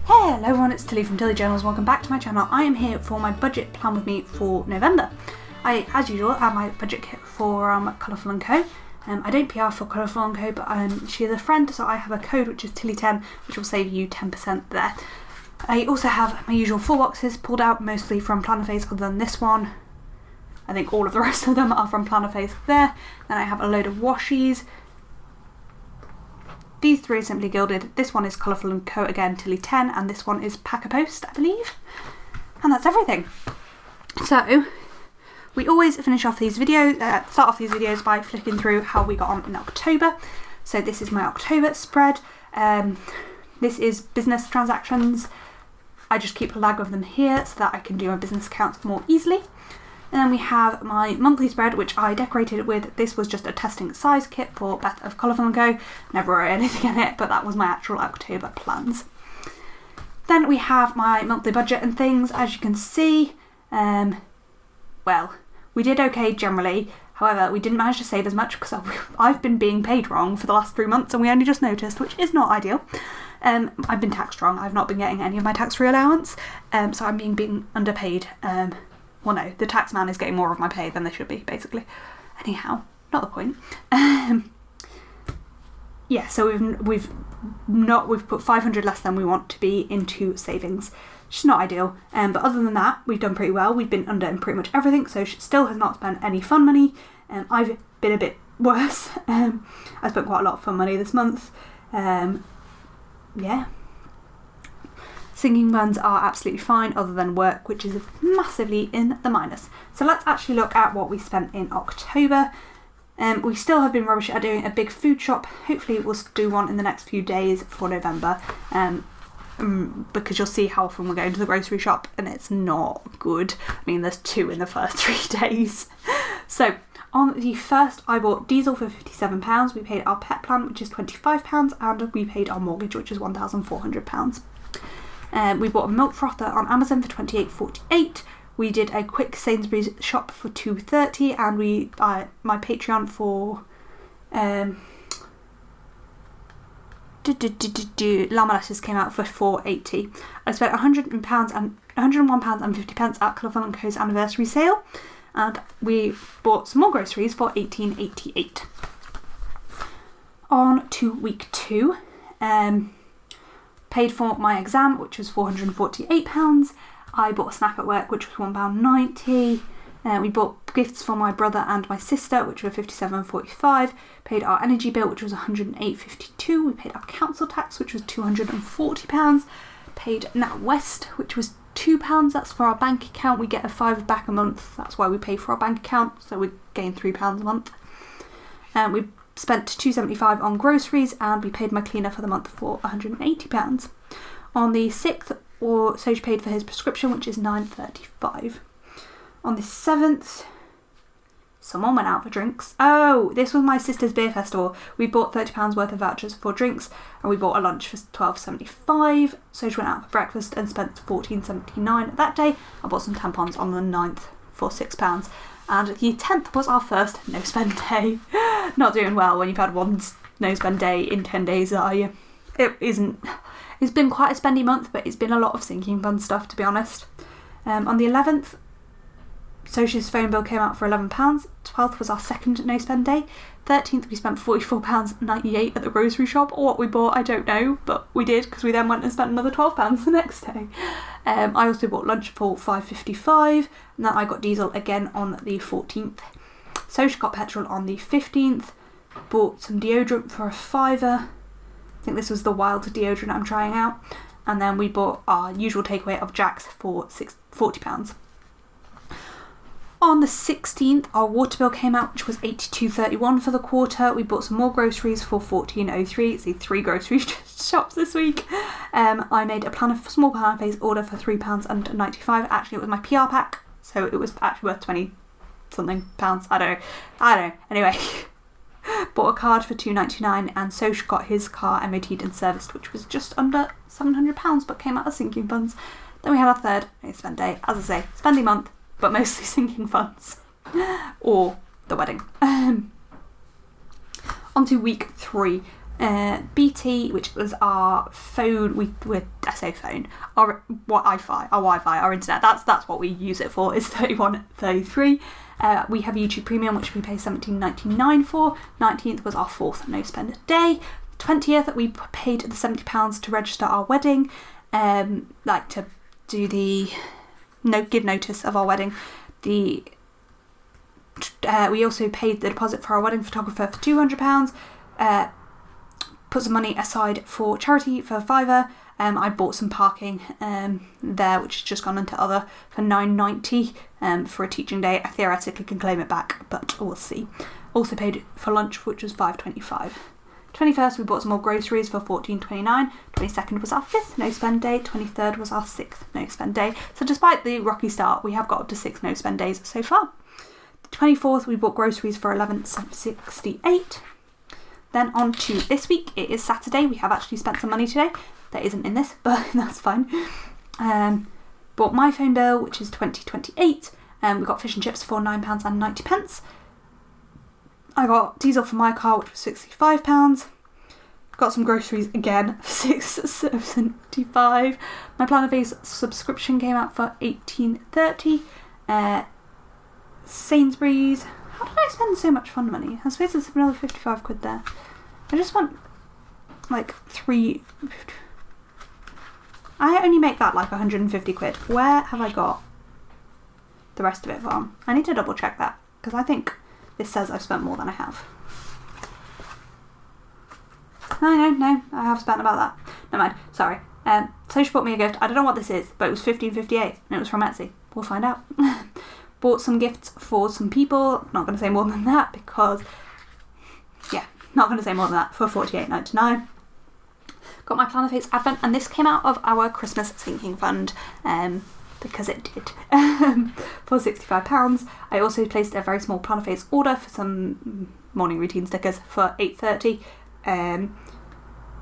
Hello everyone, it's Tilly from Tilly Journals. Welcome back to my channel. I am here for my budget plan with me for November. I, as usual, have my budget kit for Colourful & Co. I don't PR for Colourful & Co, but she is a friend, so I have a code which is Tilly10, which will save you 10% there. I also have my usual 4 boxes pulled out, mostly from Planner Phase, other than this one. I think all of the rest of them are from Planner Phase there. Then I have a load of washies. These 3 are Simply Gilded. This one is Colourful & Co again, Tilly10, and this one is Pack a Post, I believe. And that's everything. So, we always finish off these videos, start off these videos by flicking through how we got on in October. So this is my October spread. This is business transactions. I just keep a lag of them here so that I can do my business accounts more easily. And then we have my monthly spread, which I decorated with. This was just a testing size kit for Beth of Colourful & Co. Never wrote anything in it, but that was my actual October plans. Then we have my monthly budget and things. As you can see, well, we did okay generally. However, we didn't manage to save as much because I've been being paid wrong for the last 3 months and we only just noticed, which is not ideal. I've been taxed wrong. I've not been getting any of my tax-free allowance, so I'm being underpaid. Well, no, the tax man is getting more of my pay than they should be, basically. Anyhow, not the point. Yeah, so we've put 500 less than we want to be into savings, which is not ideal. But other than that, we've done pretty well. We've been under in pretty much everything, so she still has not spent any fun money. I've been a bit worse. I spent quite a lot of fun money this month. Yeah. Sinking funds are absolutely fine, other than work, which is massively in the minus. So let's actually look at what we spent in October. We still have been rubbish at doing a big food shop. Hopefully we'll do one in the next few days for November, because you'll see how often we're going to the grocery shop and it's not good. I mean, there's 2 in the first 3 days. So on the 1st, I bought diesel for £57. We paid our pet plan, which is £25, and we paid our mortgage, which is £1,400. We bought a milk frother on Amazon for £28.48. We did a quick Sainsbury's shop for £2.30, and we my Patreon for llama lettuce came out for £4.80. I spent £101.50 at Colourful & Co.'s anniversary sale, and we bought some more groceries for £18.88. On to week 2. Paid for my exam, which was £448. I bought a snack at work, which was £1.90. We bought gifts for my brother and my sister, which were £57.45. Paid our energy bill, which was £108.52. We paid our council tax, which was £240. Paid NatWest, which was £2. That's for our bank account. We get a £5 back a month. That's why we pay for our bank account, so we gain £3 a month. We spent £2.75 on groceries, and we paid my cleaner for the month for £180. On the 6th, Soj paid for his prescription, which is £9.35. On the 7th, someone went out for drinks. Oh, this was my sister's beer festival. We bought £30 worth of vouchers for drinks, and we bought a lunch for £12.75. Soj went out for breakfast and spent £14.79 that day. I bought some tampons on the 9th for £6. And the 10th was our first no-spend day. Not doing well when you've had one no-spend day in 10 days, are you? It isn't. It's been quite a spendy month, but it's been a lot of sinking fund stuff, to be honest. On the 11th, Soci's phone bill came out for £11. 12th was our second no-spend day. 13th, we spent £44.98 at the grocery shop, or what we bought, I don't know, but we did, because we then went and spent another £12 the next day. I also bought lunch for £5.55, and then I got diesel again on the 14th. Soch got petrol on the 15th, bought some deodorant for £5. I think this was the Wild deodorant I'm trying out, and then we bought our usual takeaway of Jack's for £40. On the 16th, our water bill came out, which was £82.31 for the quarter. We bought some more groceries for £14.03. It's the 3 grocery shops this week. I made a small Planner Phase order for £3.95. Actually, it was my PR pack, so it was actually worth 20-something pounds. I don't know. Anyway, bought a card for £2.99, and Soch got his car MOT'd and serviced, which was just under £700, but came out of sinking funds. Then we had our third no-spend day. As I say, spendy month, but mostly sinking funds, or the wedding. On to week 3. BT, which was our phone, I say phone, our Wi-Fi, our internet, that's what we use it for, is 31.33. We have YouTube Premium, which we pay £17.99 for. 19th was our 4th no spend day. 20th, we paid the £70 to register our wedding, like to do give notice of our wedding. We also paid the deposit for our wedding photographer for £200. Put some money aside for charity for £5. I bought some parking there, which has just gone into other, for £9.90 for a teaching day. I theoretically can claim it back, but we'll see. Also paid for lunch, which was £5.25. 21st, we bought some more groceries for £14.29. 22nd was our 5th no spend day. 23rd was our 6th no spend day. So despite the rocky start, we have got up to 6 no spend days so far. The 24th, we bought groceries for £11.68. Then on to this week. It is Saturday. We have actually spent some money today. That isn't in this, but that's fine. Bought my phone bill, which is £20.28. We got fish and chips for £9.90. I got diesel for my car, which was £65. Got some groceries again for £6.75. My Planet Base subscription came out for £18.30. Sainsbury's. How did I spend so much fun money? I suppose there's another 55 quid there. I just want like 3. I only make that like 150 quid. Where have I got the rest of it from? I need to double check that, because I think this says I've spent more than I have. No, I have spent about that. Never mind, sorry. So she bought me a gift. I don't know what this is, but it was £15.58 and it was from Etsy. We'll find out. Bought some gifts for some people. Not going to say more than that because, yeah, not going to say more than that, for £48.99. Got my Planet Face Advent, and this came out of our Christmas sinking fund, because it did, for £65. I also placed a very small Planet Face order for some morning routine stickers for £8.30.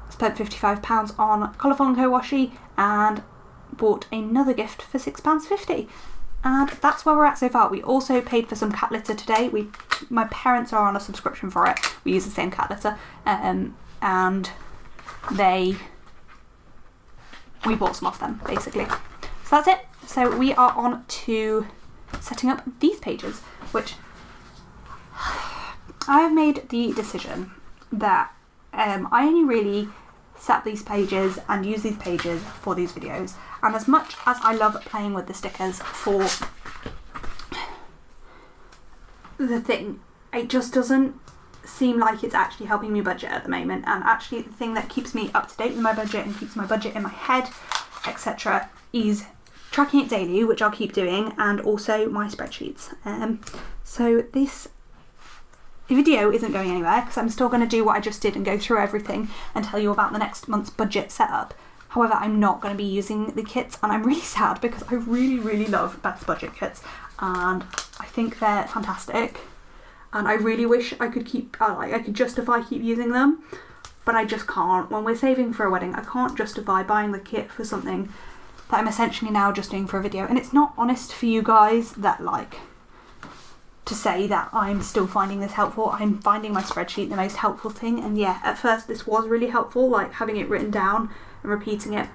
Spent £55 on Colourful & Co washi, and bought another gift for £6.50. And that's where we're at so far. We also paid for some cat litter today. My parents are on a subscription for it. We use the same cat litter, and we bought some off them, basically. So that's it. So we are on to setting up these pages, which I have made the decision that I only really set these pages and use these pages for these videos. And as much as I love playing with the stickers for the thing, it just doesn't seem like it's actually helping me budget at the moment. And actually the thing that keeps me up to date with my budget and keeps my budget in my head, etc., is tracking it daily, which I'll keep doing, and also my spreadsheets. So this video isn't going anywhere because I'm still going to do what I just did and go through everything and tell you about the next month's budget setup. However, I'm not going to be using the kits, and I'm really sad because I really, really love Beth's budget kits and I think they're fantastic, and I really wish I could I could justify keep using them, but I just can't. When we're saving for a wedding, I can't justify buying the kit for something that I'm essentially now just doing for a video. And it's not honest for you guys that to say that I'm still finding this helpful. I'm finding my spreadsheet the most helpful thing, and yeah, at first this was really helpful, like having it written down and repeating it,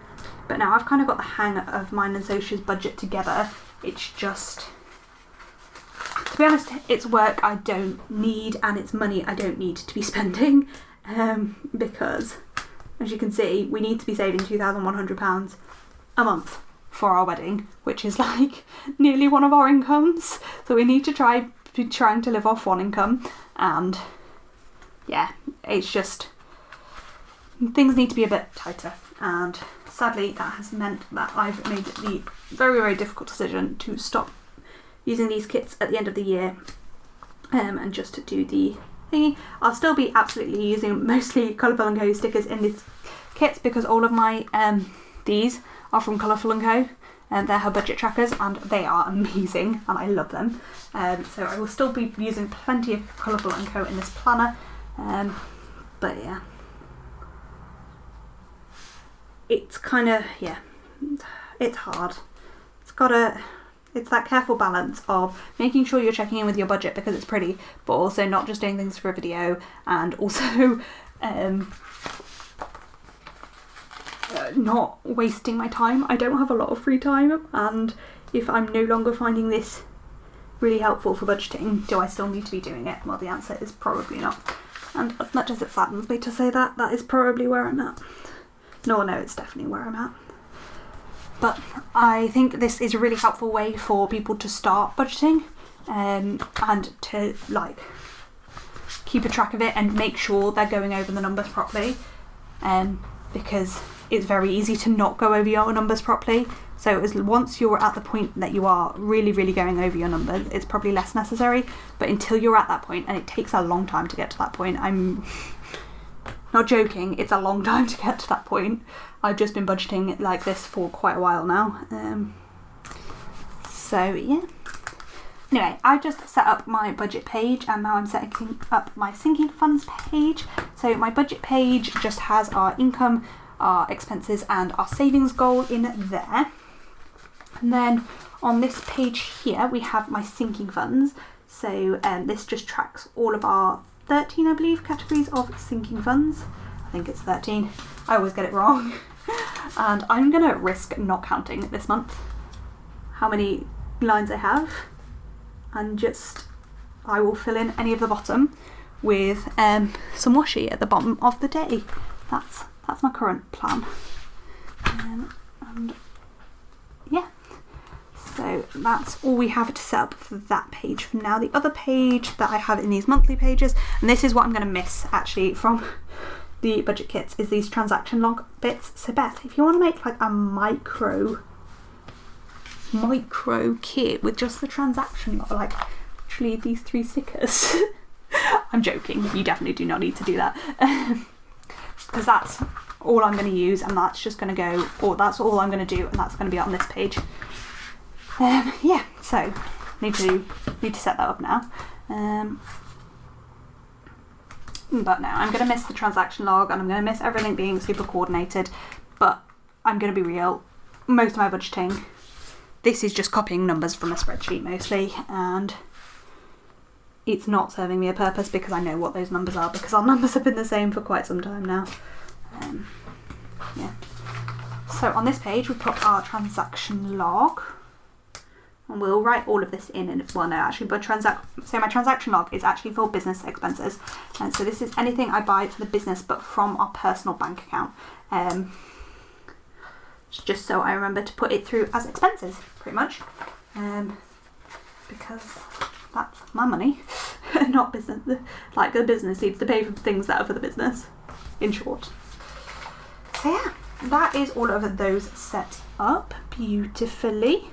but now I've kind of got the hang of mine and Zosha's budget together. It's just, to be honest, it's work I don't need and it's money I don't need to be spending, because as you can see, we need to be saving £2,100 a month for our wedding, which is like nearly one of our incomes, so we need to be trying to live off one income, and yeah, it's just, things need to be a bit tighter, and sadly that has meant that I've made the very, very difficult decision to stop using these kits at the end of the year, and just to do the thingy. I'll still be absolutely using mostly Colourful & Co stickers in these kits because all of my these are from Colourful & Co, and they're her budget trackers and they are amazing and I love them. So I will still be using plenty of Colourful & Co in this planner, but yeah, it's kind of, yeah, it's hard. It's that careful balance of making sure you're checking in with your budget because it's pretty, but also not just doing things for a video, and also not wasting my time. I don't have a lot of free time, and if I'm no longer finding this really helpful for budgeting, do I still need to be doing it? Well, the answer is probably not. And as much as it saddens me to say that, that is probably where I'm at. No, it's definitely where I'm at. But I think this is a really helpful way for people to start budgeting, and to like keep a track of it and make sure they're going over the numbers properly, because it's very easy to not go over your numbers properly. So once you're at the point that you are really, really going over your numbers, it's probably less necessary. But until you're at that point, and it takes a long time to get to that point, I'm not joking, it's a long time to get to that point. I've just been budgeting like this for quite a while now. So yeah. Anyway, I just set up my budget page, and now I'm setting up my sinking funds page. So my budget page just has our income, our expenses and our savings goal in there. And then on this page here we have my sinking funds. So this just tracks all of our 13, I believe, categories of sinking funds. I think it's 13. I always get it wrong. And I'm gonna risk not counting this month how many lines I have, and just I will fill in any of the bottom with some washi at the bottom of the day. That's my current plan. And yeah, so that's all we have to set up for that page for now. The other page that I have in these monthly pages, and this is what I'm going to miss actually from the budget kits, is these transaction log bits. So Beth, if you want to make like a micro kit with just the transaction log, like actually these 3 stickers. I'm joking, you definitely do not need to do that. Because that's all I'm going to use, and that's just going to go, or that's all I'm going to do, and that's going to be on this page. Yeah, so need to set that up now. But no, I'm going to miss the transaction log, and I'm going to miss everything being super coordinated. But I'm going to be real, most of my budgeting, this is just copying numbers from a spreadsheet mostly, and it's not serving me a purpose because I know what those numbers are, because our numbers have been the same for quite some time now. Yeah. So on this page we put our transaction log, and we'll write all of this in, and well no actually, but so my transaction log is actually for business expenses, and so this is anything I buy for the business but from our personal bank account, just so I remember to put it through as expenses pretty much, because that's my money, not business. Like the business needs to pay for things that are for the business, in short. So yeah, that is all of those set up beautifully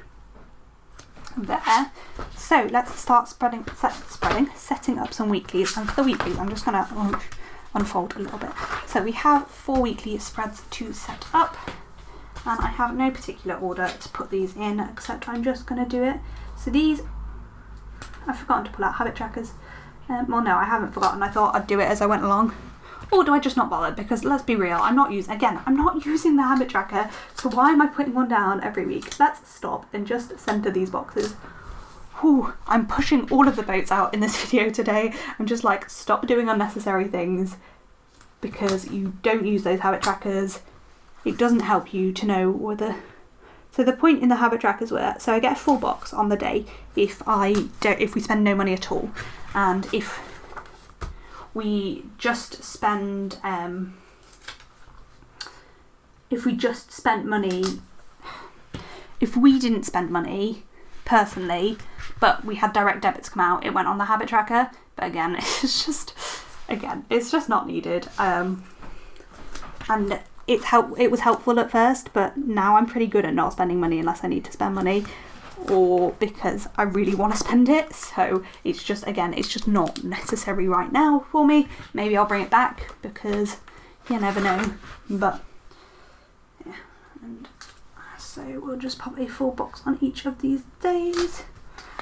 there. So let's start setting up some weeklies. And for the weeklies, I'm just gonna unfold a little bit. So we have 4 weekly spreads to set up, and I have no particular order to put these in, except I'm just gonna do it. So these, I've forgotten to pull out habit trackers. Well no, I haven't forgotten, I thought I'd do it as I went along. Or do I just not bother? Because let's be real, I'm not using the habit tracker, so why am I putting one down every week? Let's stop and just center these boxes. Whew, I'm pushing all of the boats out in this video today. I'm just like, stop doing unnecessary things, because you don't use those habit trackers. It doesn't help you to know whether... So the point in the habit trackers were, so I get a full box on the day if we spend no money at all, and if we just spend if we didn't spend money personally, but we had direct debits come out, it went on the habit tracker. But again, it's just not needed. And it was helpful at first, but now I'm pretty good at not spending money unless I need to spend money, or because I really want to spend it. So it's just not necessary right now for me. Maybe I'll bring it back, because you never know. But yeah, and so we'll just pop a full box on each of these days.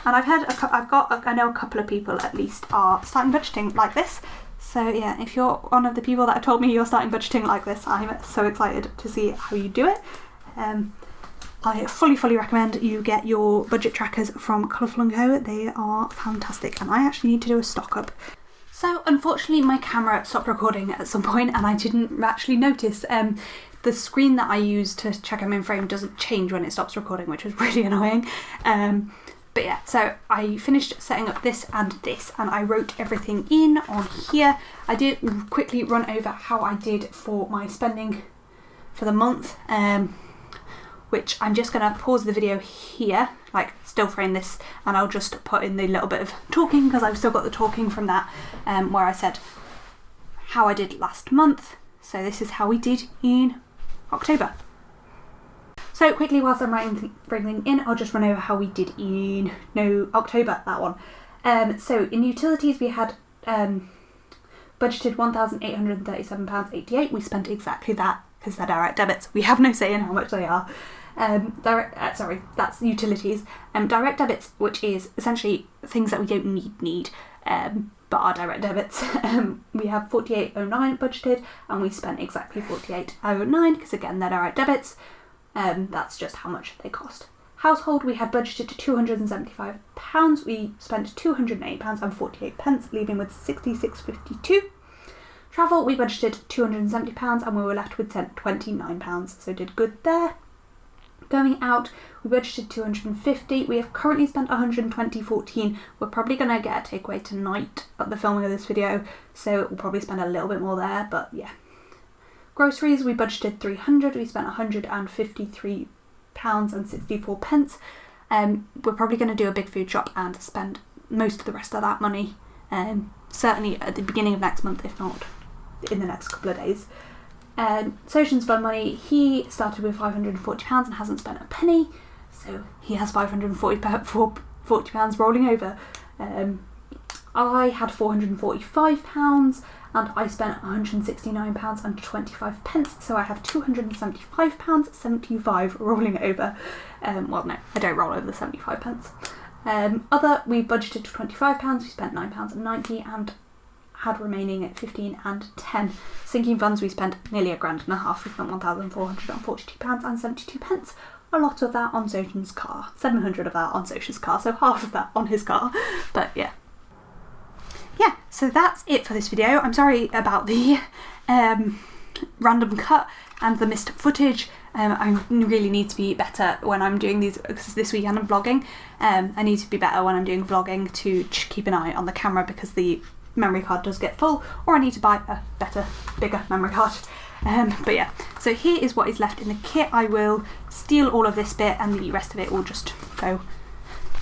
And I know a couple of people at least are starting budgeting like this. So yeah, if you're one of the people that have told me you're starting budgeting like this, I'm so excited to see how you do it. I fully recommend you get your budget trackers from Colourful & Co. They are fantastic, and I actually need to do a stock up. So unfortunately my camera stopped recording at some point and I didn't actually notice. The screen that I use to check I'm in frame doesn't change when it stops recording, which was really annoying. But yeah, so I finished setting up this and I wrote everything in on here. I did quickly run over how I did for my spending for the month, which I'm just going to pause the video here, like still frame this, and I'll just put in the little bit of talking because I've still got the talking from that, where I said how I did last month. So this is how we did in October. So quickly, whilst I'm writing everything in, I'll just run over how we did in October, that one. So in utilities we had budgeted £1,837.88. We spent exactly that because they're direct debits. We have no say in how much they are. Sorry, that's utilities. Direct debits, which is essentially things that we don't need, but are direct debits. We have £48.09 budgeted and we spent exactly £48.09 because again they're direct debits. That's just how much they cost. Household, we had budgeted £275. We spent £208.48, leaving with £66.52. Travel, we budgeted £270 and we were left with £29, so did good there. Going out, we budgeted £250. We have currently spent £120.14. We're probably going to get a takeaway tonight at the filming of this video, so we'll probably spend a little bit more there, but yeah. Groceries, we budgeted £300. We spent £153.64. We're probably going to do a big food shop and spend most of the rest of that money, certainly at the beginning of next month, if not in the next couple of days. Soshan's fund money, he started with £540 and hasn't spent a penny, so he has £540 rolling over. I had £445 and I spent £169.25, so I have £275.75 rolling over. Well, no, I don't roll over the 75 pence. Other, we budgeted £25, we spent £9.90 and had remaining at 15 and 10. Sinking funds, we spent nearly £1,500. We spent £1,442.72. A lot of that on Soshan's car, 700 of that on Soshan's car, so half of that on his car, but yeah. Yeah, so that's it for this video. I'm sorry about the random cut and the missed footage. I really need to be better when I'm doing these, because this weekend I'm vlogging. I need to be better when I'm doing vlogging to keep an eye on the camera because the memory card does get full, or I need to buy a better, bigger memory card. But yeah, so here is what is left in the kit. I will steal all of this bit and the rest of it will just go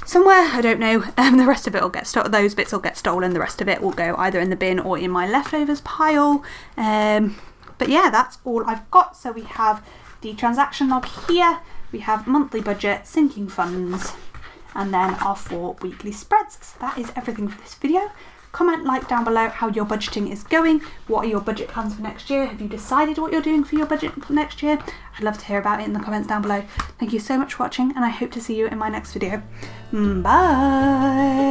somewhere, I don't know. The rest of it will get those bits will get stolen, the rest of it will go either in the bin or in my leftovers pile. But yeah, that's all I've got. So we have the transaction log here, we have monthly budget, sinking funds, and then our 4 weekly spreads. So that is everything for this video. Comment, like down below how your budgeting is going. What are your budget plans for next year? Have you decided what you're doing for your budget for next year? I'd love to hear about it in the comments down below. Thank you so much for watching and I hope to see you in my next video. Bye!